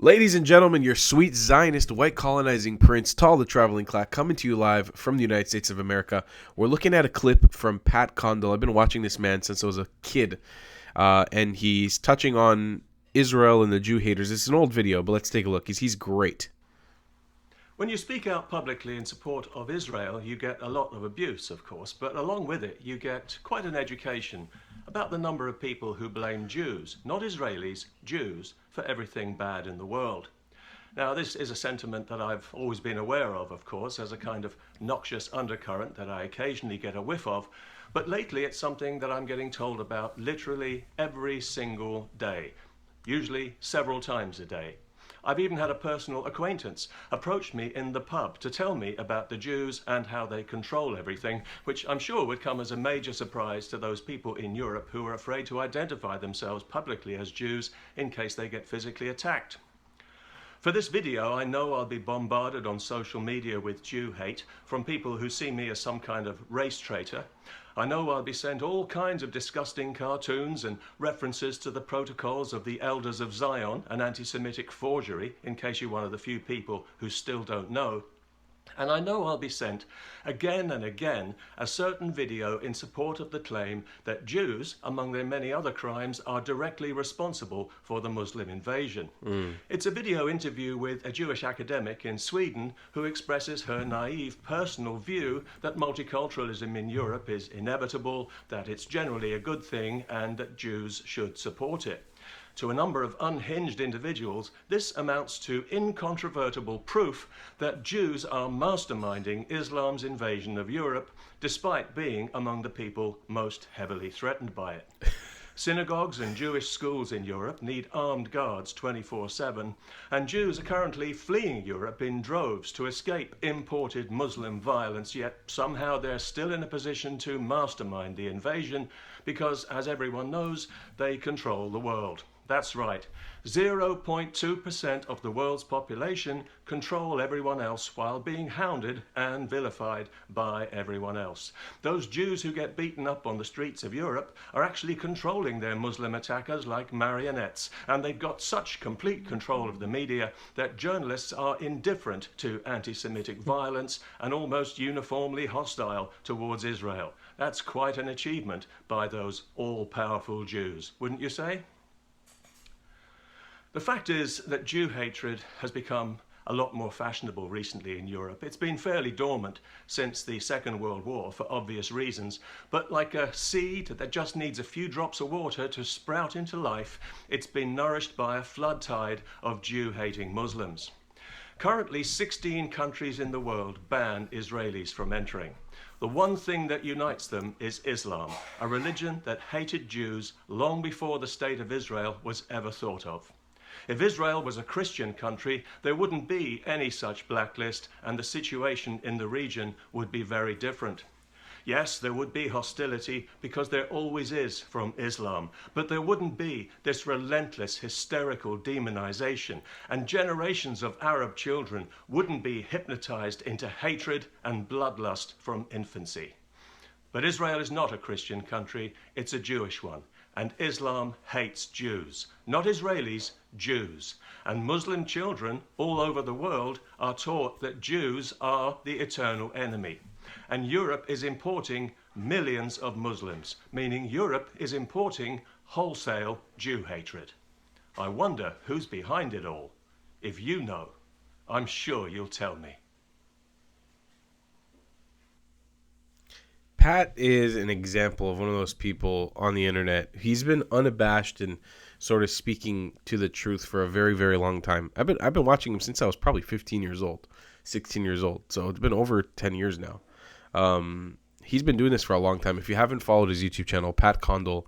Ladies and gentlemen, your sweet Zionist white colonizing prince, Tall the Traveling Clack, coming to you live from the United States of America. We're looking at a clip from Pat Condell. I've been watching this man since I was a kid, and he's touching on Israel and the Jew haters. It's an old video, but let's take a look. He's great. When you speak out publicly in support of Israel, you get a lot of abuse, of course, but along with it, you get quite an education about the number of people who blame Jews, not Israelis, Jews, for everything bad in the world. Now, this is a sentiment that I've always been aware of course, as a kind of noxious undercurrent that I occasionally get a whiff of, but lately it's something that I'm getting told about literally every single day, usually several times a day. I've even had a personal acquaintance approach me in the pub to tell me about the Jews and how they control everything, which I'm sure would come as a major surprise to those people in Europe who are afraid to identify themselves publicly as Jews in case they get physically attacked. For this video, I know I'll be bombarded on social media with Jew hate from people who see me as some kind of race traitor. I know I'll be sent all kinds of disgusting cartoons and references to the protocols of the Elders of Zion, an anti-Semitic forgery, in case you're one of the few people who still don't know. And I know I'll be sent again and again a certain video in support of the claim that Jews, among their many other crimes, are directly responsible for the Muslim invasion. It's a video interview with a Jewish academic in Sweden who expresses her naive personal view that multiculturalism in Europe is inevitable, that it's generally a good thing, and that Jews should support it. To a number of unhinged individuals, this amounts to incontrovertible proof that Jews are masterminding Islam's invasion of Europe, despite being among the people most heavily threatened by it. Synagogues and Jewish schools in Europe need armed guards 24/7, and Jews are currently fleeing Europe in droves to escape imported Muslim violence, yet somehow they're still in a position to mastermind the invasion because, as everyone knows, they control the world. That's right, 0.2% of the world's population control everyone else while being hounded and vilified by everyone else. Those Jews who get beaten up on the streets of Europe are actually controlling their Muslim attackers like marionettes, and they've got such complete control of the media that journalists are indifferent to anti-Semitic violence and almost uniformly hostile towards Israel. That's quite an achievement by those all-powerful Jews, wouldn't you say? The fact is that Jew hatred has become a lot more fashionable recently in Europe. It's been fairly dormant since the Second World War for obvious reasons, but like a seed that just needs a few drops of water to sprout into life, it's been nourished by a flood tide of Jew-hating Muslims. Currently, 16 countries in the world ban Israelis from entering. The one thing that unites them is Islam, a religion that hated Jews long before the State of Israel was ever thought of. If Israel was a Christian country, there wouldn't be any such blacklist, and the situation in the region would be very different. Yes, there would be hostility, because there always is from Islam, but there wouldn't be this relentless, hysterical demonization, and generations of Arab children wouldn't be hypnotized into hatred and bloodlust from infancy. But Israel is not a Christian country, it's a Jewish one. And Islam hates Jews, not Israelis, Jews. And Muslim children all over the world are taught that Jews are the eternal enemy. And Europe is importing millions of Muslims, meaning Europe is importing wholesale Jew hatred. I wonder who's behind it all. If you know, I'm sure you'll tell me. Pat is an example of one of those people on the internet. He's been unabashed and sort of speaking to the truth for a very, very long time. I've been watching him since I was probably 15 years old, 16 years old. So it's been over 10 years now. He's been doing this for a long time. If you haven't followed his YouTube channel, Pat Condell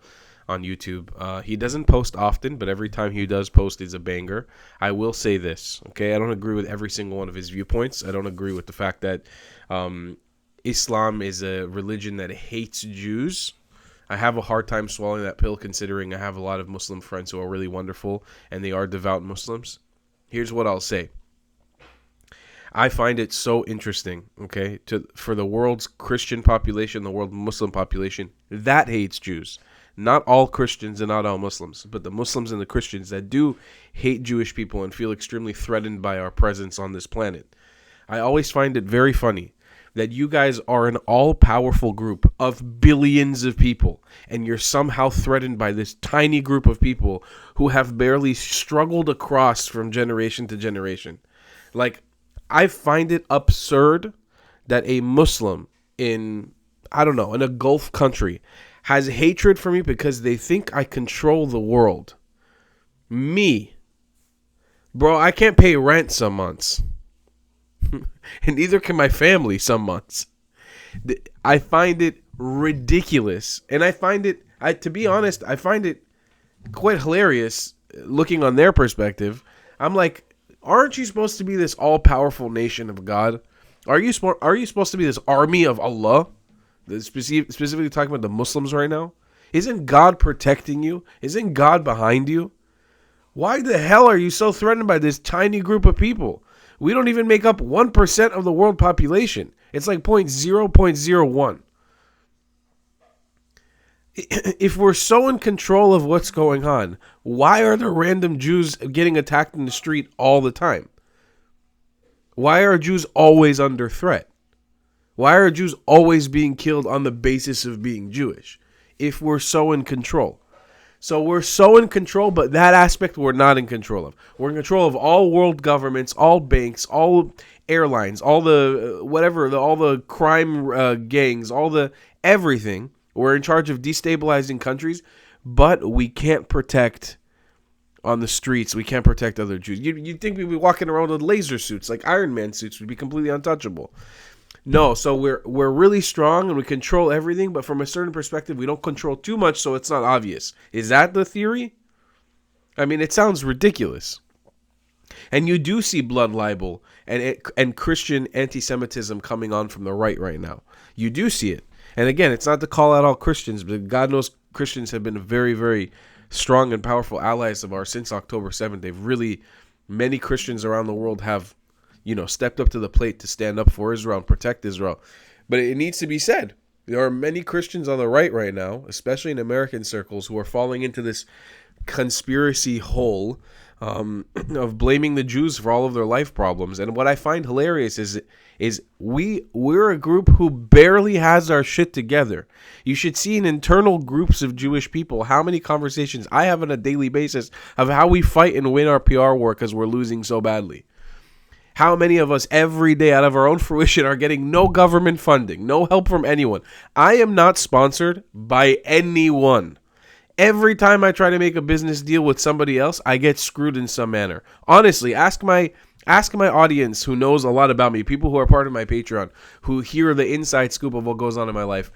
on YouTube, he doesn't post often, but every time he does post is a banger. I will say this, okay? I don't agree with every single one of his viewpoints. I don't agree with the fact that Islam is a religion that hates Jews. I have a hard time swallowing that pill, considering I have a lot of Muslim friends who are really wonderful and they are devout Muslims. Here's what I'll say. I find it so interesting, okay, for the world's Christian population, the world Muslim population, that hates Jews. not all Christians and not all Muslims, but the Muslims and the Christians that do hate Jewish people and feel extremely threatened by our presence on this planet. I always find it very funny that you guys are an all-powerful group of billions of people, and you're somehow threatened by this tiny group of people who have barely struggled across from generation to generation. Like, I find it absurd that a Muslim in, I don't know, in a Gulf country has hatred for me because they think I control the world. Me. Bro, I can't pay rent some months. And neither can my family some months. I find it ridiculous. And I find it, to be honest, I find it quite hilarious looking on their perspective. I'm like, aren't you supposed to be this all-powerful nation of God? Are you supposed to be this army of Allah? Specifically talking about the Muslims right now? Isn't God protecting you? Isn't God behind you? Why the hell are you so threatened by this tiny group of people? We don't even make up 1% of the world population. It's like 0.01. If we're so in control of what's going on, why are there random Jews getting attacked in the street all the time? Why are Jews always under threat? Why are Jews always being killed on the basis of being Jewish? If we're so in control. So we're so in control, but that aspect we're not in control of. We're in control of all world governments, all banks, all airlines, all the all the crime gangs, all the everything. We're in charge of destabilizing countries, but we can't protect on the streets. We can't protect other Jews. You'd think we'd be walking around with laser suits, like Iron Man suits. We'd be completely untouchable. No, so we're really strong and we control everything, but from a certain perspective, we don't control too much, so it's not obvious. Is that the theory? I mean, it sounds ridiculous. And you do see blood libel and Christian anti-Semitism coming on from the right now. You do see it. And again, it's not to call out all Christians, but God knows Christians have been very, very strong and powerful allies of ours since October 7th. Many Christians around the world have stepped up to the plate to stand up for Israel and protect Israel. But it needs to be said, there are many Christians on the right now, especially in American circles, who are falling into this conspiracy hole of blaming the Jews for all of their life problems. And what I find hilarious is we're a group who barely has our shit together. You should see in internal groups of Jewish people how many conversations I have on a daily basis of how we fight and win our PR war because we're losing so badly. How many of us every day out of our own fruition are getting no government funding, no help from anyone? I am not sponsored by anyone. Every time I try to make a business deal with somebody else, I get screwed in some manner. Honestly, ask my audience who knows a lot about me, people who are part of my Patreon, who hear the inside scoop of what goes on in my life.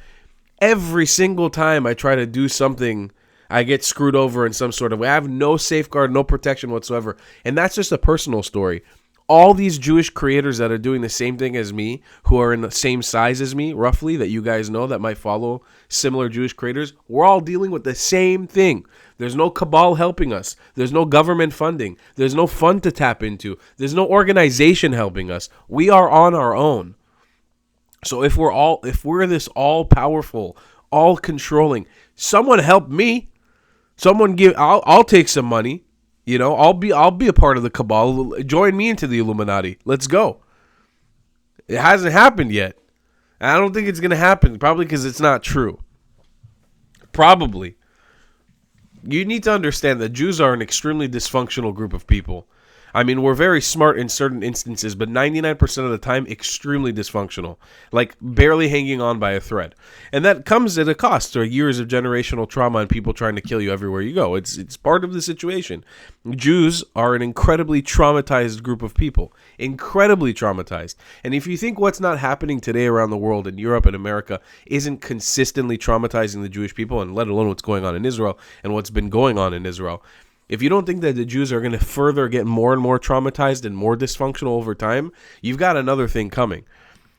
Every single time I try to do something, I get screwed over in some sort of way. I have no safeguard, no protection whatsoever. And that's just a personal story. All these Jewish creators that are doing the same thing as me, who are in the same size as me, roughly, that you guys know that might follow similar Jewish creators, we're all dealing with the same thing. There's no cabal helping us. There's no government funding. There's no fund to tap into. There's no organization helping us. We are on our own. So if we're this all-powerful, all-controlling, someone help me. I'll take some money. I'll be a part of the cabal. Join me into the Illuminati. Let's go. It hasn't happened yet. And I don't think it's going to happen, probably because it's not true. Probably. You need to understand that Jews are an extremely dysfunctional group of people. I mean, we're very smart in certain instances, but 99% of the time, extremely dysfunctional. Like, barely hanging on by a thread. And that comes at a cost to years of generational trauma and people trying to kill you everywhere you go. It's part of the situation. Jews are an incredibly traumatized group of people. Incredibly traumatized. And if you think what's not happening today around the world, in Europe and America, isn't consistently traumatizing the Jewish people, and let alone what's going on in Israel and what's been going on in Israel, if you don't think that the Jews are going to further get more and more traumatized and more dysfunctional over time, you've got another thing coming.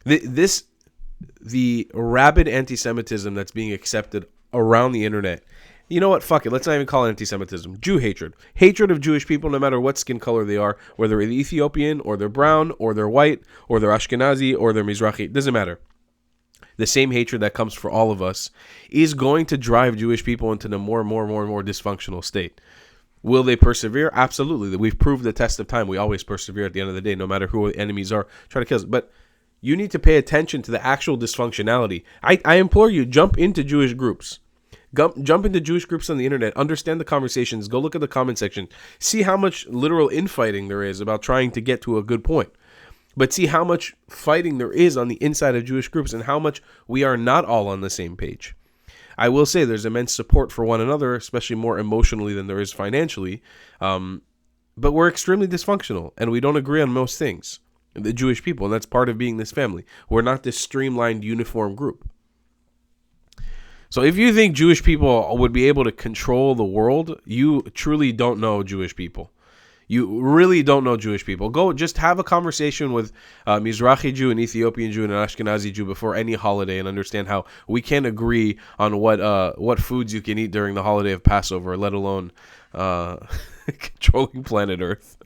The rabid anti-Semitism that's being accepted around the internet. You know what? Fuck it. Let's not even call it anti-Semitism. Jew hatred. Hatred of Jewish people, no matter what skin color they are, whether they're Ethiopian or they're brown or they're white or they're Ashkenazi or they're Mizrahi. It doesn't matter. the same hatred that comes for all of us, is going to drive Jewish people into the more dysfunctional state. Will they persevere? Absolutely. We've proved the test of time. We always persevere at the end of the day, no matter who our enemies are, try to kill us. But you need to pay attention to the actual dysfunctionality. I implore you, jump into Jewish groups. Jump into Jewish groups on the internet, understand the conversations, go look at the comment section, see how much literal infighting there is about trying to get to a good point. But see how much fighting there is on the inside of Jewish groups and how much we are not all on the same page. I will say there's immense support for one another, especially more emotionally than there is financially. But we're extremely dysfunctional and we don't agree on most things. The Jewish people, and that's part of being this family. We're not this streamlined, uniform group. So if you think Jewish people would be able to control the world, you truly don't know Jewish people. You really don't know Jewish people. Go just have a conversation with a Mizrahi Jew, an Ethiopian Jew, and an Ashkenazi Jew before any holiday and understand how we can't agree on what foods you can eat during the holiday of Passover, let alone controlling planet Earth.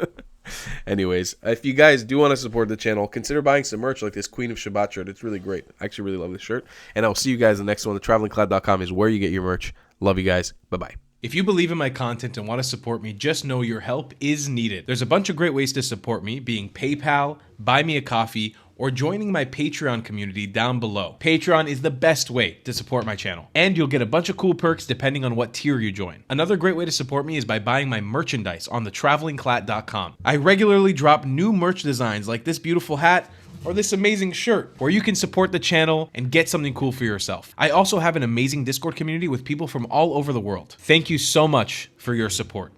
Anyways, if you guys do want to support the channel, consider buying some merch like this Queen of Shabbat shirt. It's really great. I actually really love this shirt. And I'll see you guys in the next one. TheTravelingCloud.com is where you get your merch. Love you guys. Bye-bye. If you believe in my content and want to support me, just know your help is needed. There's a bunch of great ways to support me, being PayPal, Buy Me a Coffee, or joining my Patreon community down below. Patreon is the best way to support my channel, and you'll get a bunch of cool perks depending on what tier you join. Another great way to support me is by buying my merchandise on thetravelingclat.com. I regularly drop new merch designs like this beautiful hat, or this amazing shirt, where you can support the channel and get something cool for yourself. I also have an amazing Discord community with people from all over the world. Thank you so much for your support.